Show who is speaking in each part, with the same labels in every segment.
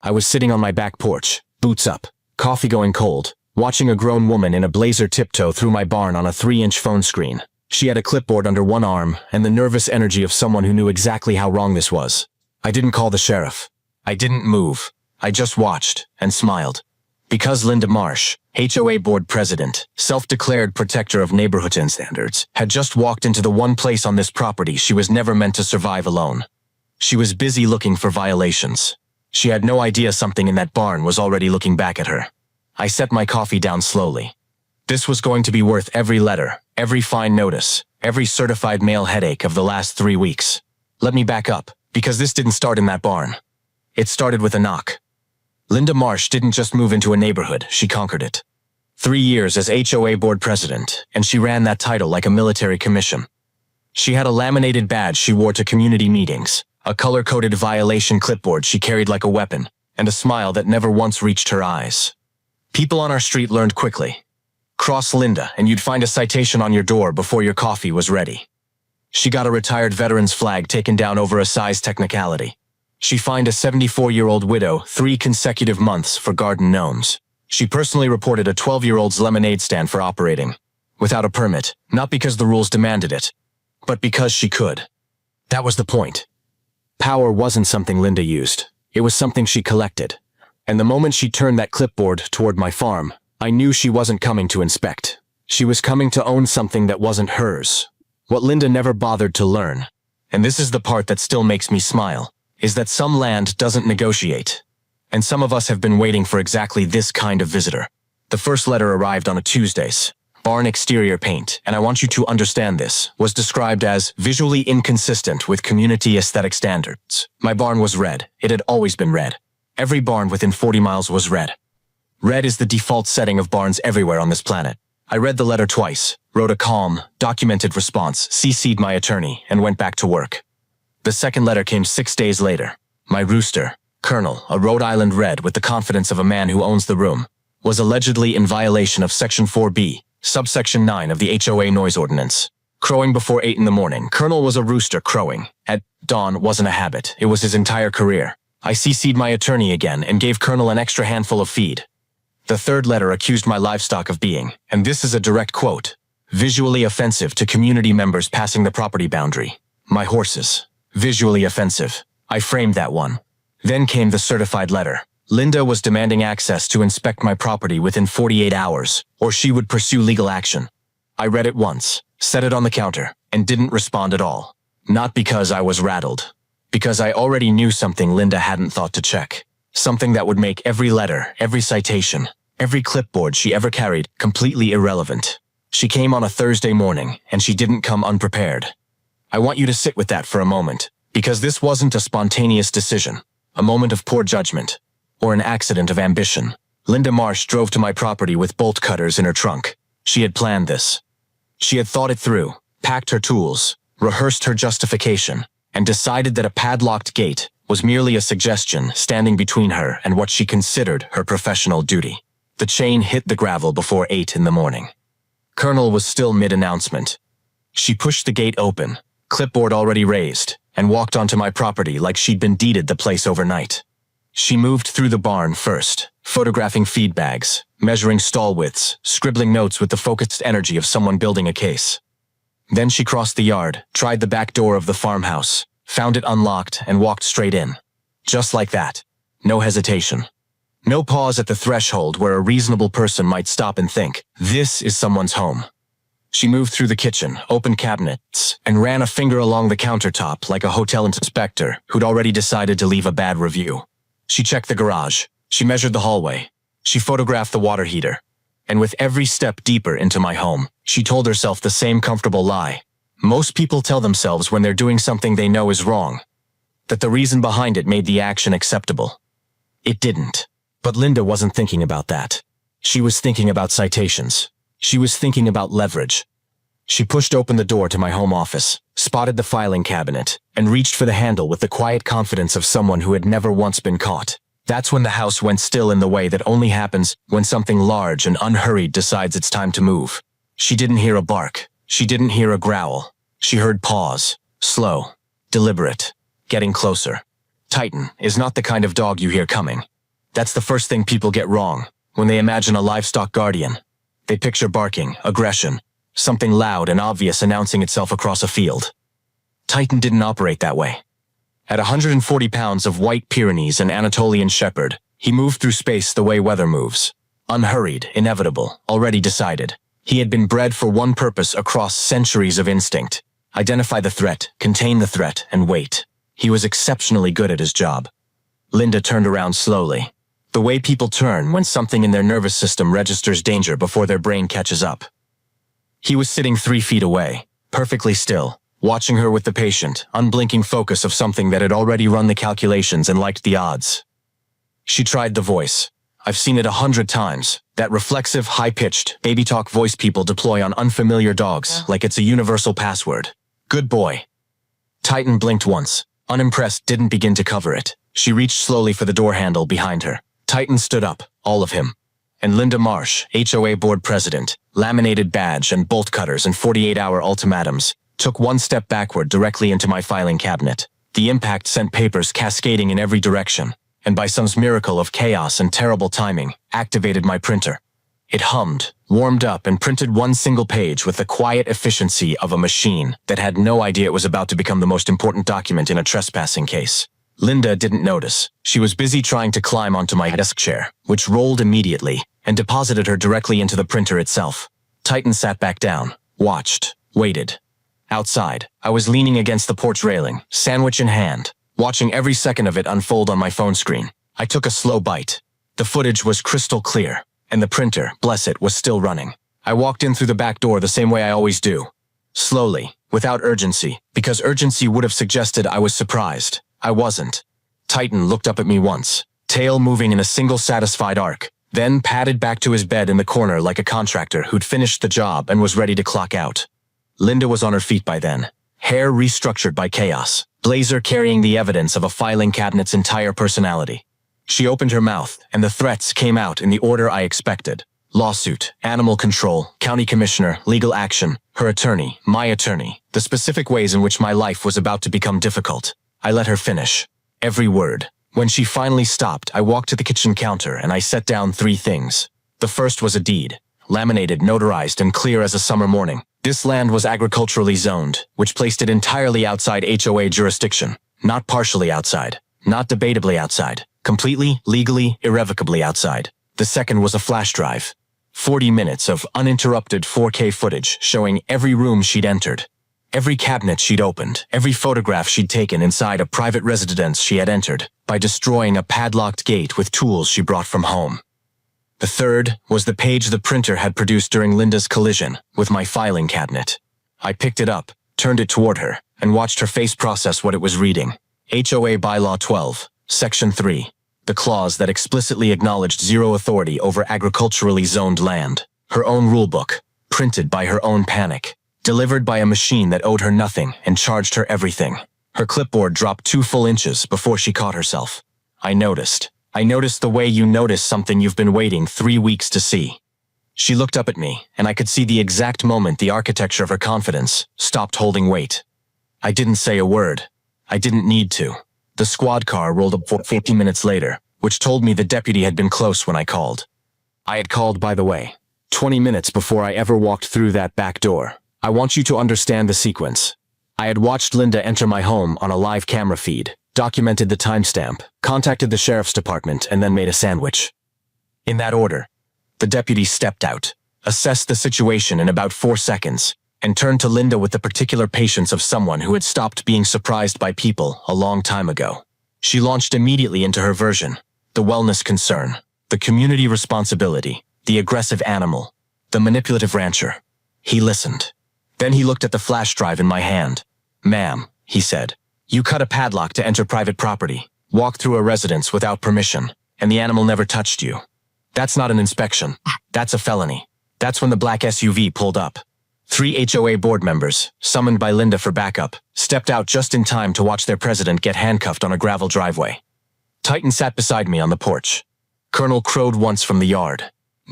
Speaker 1: I was sitting on my back porch, boots up, coffee going cold, watching a grown woman in a blazer tiptoe through my barn on a 3-inch phone screen. She had a clipboard under one arm and the nervous energy of someone who knew exactly how wrong this was. I didn't call the sheriff. I didn't move. I just watched and smiled. Because Linda Marsh, HOA board president, self-declared protector of neighborhood standards, had just walked into the one place on this property she was never meant to survive alone. She was busy looking for violations. She had no idea something in that barn was already looking back at her. I set my coffee down slowly. This was going to be worth every letter, every fine notice, every certified mail headache of the last 3 weeks. Let me back up, because this didn't start in that barn. It started with a knock. Linda Marsh didn't just move into a neighborhood, she conquered it. 3 years as HOA board president, and she ran that title like a military commission. She had a laminated badge she wore to community meetings, a color-coded violation clipboard she carried like a weapon, and a smile that never once reached her eyes. People on our street learned quickly. Cross Linda and you'd find a citation on your door before your coffee was ready. She got a retired veteran's flag taken down over a size technicality. She fined a 74-year-old widow 3 consecutive months for garden gnomes. She personally reported a 12-year-old's lemonade stand for operating without a permit, not because the rules demanded it, but because she could. That was the point. Power wasn't something Linda used. It was something she collected. And the moment she turned that clipboard toward my farm, I knew she wasn't coming to inspect. She was coming to own something that wasn't hers. What Linda never bothered to learn, and this is the part that still makes me smile, is that some land doesn't negotiate. And some of us have been waiting for exactly this kind of visitor. The first letter arrived on a Tuesdays. Barn exterior paint, and I want you to understand this, was described as visually inconsistent with community aesthetic standards. My barn was red. It had always been red. Every barn within 40 miles was red. Red is the default setting of barns everywhere on this planet. I read the letter twice, wrote a calm, documented response, CC'd my attorney, and went back to work. The second letter came 6 days later. My rooster, Colonel, a Rhode Island red with the confidence of a man who owns the room, was allegedly in violation of Section 4B, Subsection 9 of the HOA noise ordinance. Crowing before 8 in the morning. Colonel was a rooster crowing. At dawn wasn't a habit, it was his entire career. I CC'd my attorney again and gave Colonel an extra handful of feed. The third letter accused my livestock of being, and this is a direct quote, visually offensive to community members passing the property boundary. My horses. Visually offensive. I framed that one. Then came the certified letter. Linda was demanding access to inspect my property within 48 hours, or she would pursue legal action. I read it once, set it on the counter, and didn't respond at all. Not because I was rattled. Because I already knew something Linda hadn't thought to check. Something that would make every letter, every citation, every clipboard she ever carried completely irrelevant. She came on a Thursday morning, and she didn't come unprepared. I want you to sit with that for a moment, because this wasn't a spontaneous decision, a moment of poor judgment, or an accident of ambition. Linda Marsh drove to my property with bolt cutters in her trunk. She had planned this. She had thought it through, packed her tools, rehearsed her justification, and decided that a padlocked gate was merely a suggestion standing between her and what she considered her professional duty. The chain hit the gravel before 8 in the morning. Colonel was still mid-announcement. She pushed the gate open, clipboard already raised, and walked onto my property like she'd been deeded the place overnight. She moved through the barn first, photographing feed bags, measuring stall widths, scribbling notes with the focused energy of someone building a case. Then she crossed the yard, tried the back door of the farmhouse, found it unlocked, and walked straight in. Just like that. No hesitation. No pause at the threshold where a reasonable person might stop and think, this is someone's home. She moved through the kitchen, opened cabinets, and ran a finger along the countertop like a hotel inspector who'd already decided to leave a bad review. She checked the garage. She measured the hallway. She photographed the water heater. And with every step deeper into my home, she told herself the same comfortable lie. Most people tell themselves when they're doing something they know is wrong, that the reason behind it made the action acceptable. It didn't. But Linda wasn't thinking about that. She was thinking about citations. She was thinking about leverage. She pushed open the door to my home office, spotted the filing cabinet, and reached for the handle with the quiet confidence of someone who had never once been caught. That's when the house went still in the way that only happens when something large and unhurried decides it's time to move. She didn't hear a bark. She didn't hear a growl. She heard pause. Slow. Deliberate. Getting closer. Titan is not the kind of dog you hear coming. That's the first thing people get wrong when they imagine a livestock guardian. They picture barking, aggression, something loud and obvious announcing itself across a field. Titan didn't operate that way. At 140 pounds of white Pyrenees and Anatolian Shepherd, he moved through space the way weather moves. Unhurried, inevitable, already decided. He had been bred for one purpose across centuries of instinct: identify the threat, contain the threat, and wait. He was exceptionally good at his job. Linda turned around slowly. The way people turn when something in their nervous system registers danger before their brain catches up. He was sitting 3 feet away, perfectly still, watching her with the patient, unblinking focus of something that had already run the calculations and liked the odds. She tried the voice. I've seen it 100 times. That reflexive, high-pitched, baby talk voice people deploy on unfamiliar dogs, like it's a universal password. Good boy. Titan blinked once. Unimpressed, didn't begin to cover it. She reached slowly for the door handle behind her. Titan stood up, all of him. And Linda Marsh, HOA board president, laminated badge and bolt cutters and 48-hour ultimatums, took one step backward directly into my filing cabinet. The impact sent papers cascading in every direction, and by some miracle of chaos and terrible timing, activated my printer. It hummed, warmed up, and printed one single page with the quiet efficiency of a machine that had no idea it was about to become the most important document in a trespassing case. Linda didn't notice. She was busy trying to climb onto my desk chair, which rolled immediately and deposited her directly into the printer itself. Titan sat back down, watched, waited. Outside, I was leaning against the porch railing, sandwich in hand, watching every second of it unfold on my phone screen. I took a slow bite. The footage was crystal clear, and the printer, bless it, was still running. I walked in through the back door the same way I always do. Slowly, without urgency, because urgency would have suggested I was surprised. I wasn't. Titan looked up at me once, tail moving in a single satisfied arc, then padded back to his bed in the corner like a contractor who'd finished the job and was ready to clock out. Linda was on her feet by then, hair restructured by chaos, blazer carrying the evidence of a filing cabinet's entire personality. She opened her mouth, and the threats came out in the order I expected. Lawsuit, animal control, county commissioner, legal action, her attorney, my attorney, the specific ways in which my life was about to become difficult. I let her finish. Every word. When she finally stopped, I walked to the kitchen counter and I set down 3 things. The first was a deed, laminated, notarized, and clear as a summer morning. This land was agriculturally zoned, which placed it entirely outside HOA jurisdiction. Not partially outside. Not debatably outside. Completely, legally, irrevocably outside. The second was a flash drive. 40 minutes of uninterrupted 4K footage showing every room she'd entered. Every cabinet she'd opened, every photograph she'd taken inside a private residence she had entered, by destroying a padlocked gate with tools she brought from home. The third was the page the printer had produced during Linda's collision with my filing cabinet. I picked it up, turned it toward her, and watched her face process what it was reading. HOA Bylaw 12, Section 3, the clause that explicitly acknowledged zero authority over agriculturally zoned land. Her own rulebook, printed by her own panic. Delivered by a machine that owed her nothing and charged her everything. Her clipboard dropped 2 full inches before she caught herself. I noticed. I noticed the way you notice something you've been waiting 3 weeks to see. She looked up at me, and I could see the exact moment the architecture of her confidence stopped holding weight. I didn't say a word. I didn't need to. The squad car rolled up 15 minutes later, which told me the deputy had been close when I called. I had called, by the way, 20 minutes before I ever walked through that back door. I want you to understand the sequence. I had watched Linda enter my home on a live camera feed, documented the timestamp, contacted the sheriff's department, and then made a sandwich. In that order. The deputy stepped out, assessed the situation in about 4 seconds, and turned to Linda with the particular patience of someone who had stopped being surprised by people a long time ago. She launched immediately into her version: the wellness concern, the community responsibility, the aggressive animal, the manipulative rancher. He listened. Then he looked at the flash drive in my hand. "Ma'am," he said, "you cut a padlock to enter private property, walk through a residence without permission, and the animal never touched you. That's not an inspection. That's a felony. That's when the black SUV pulled up. 3 HOA board members, summoned by Linda for backup, stepped out just in time to watch their president get handcuffed on a gravel driveway. Titan sat beside me on the porch. Colonel crowed once from the yard.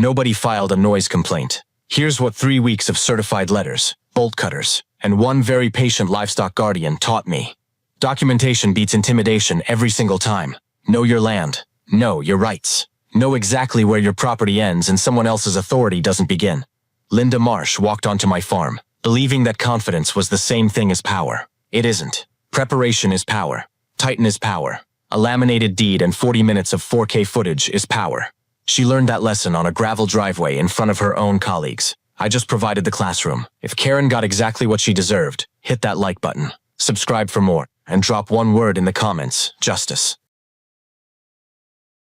Speaker 1: Nobody filed a noise complaint. Here's what 3 weeks of certified letters, bolt cutters, and one very patient livestock guardian taught me. Documentation beats intimidation every single time. Know your land. Know your rights. Know exactly where your property ends and someone else's authority doesn't begin. Linda Marsh walked onto my farm, believing that confidence was the same thing as power. It isn't. Preparation is power. Titan is power. A laminated deed and 40 minutes of 4K footage is power. She learned that lesson on a gravel driveway in front of her own colleagues. I just provided the classroom. If Karen got exactly what she deserved, hit that like button, subscribe for more, and drop one word in the comments: justice.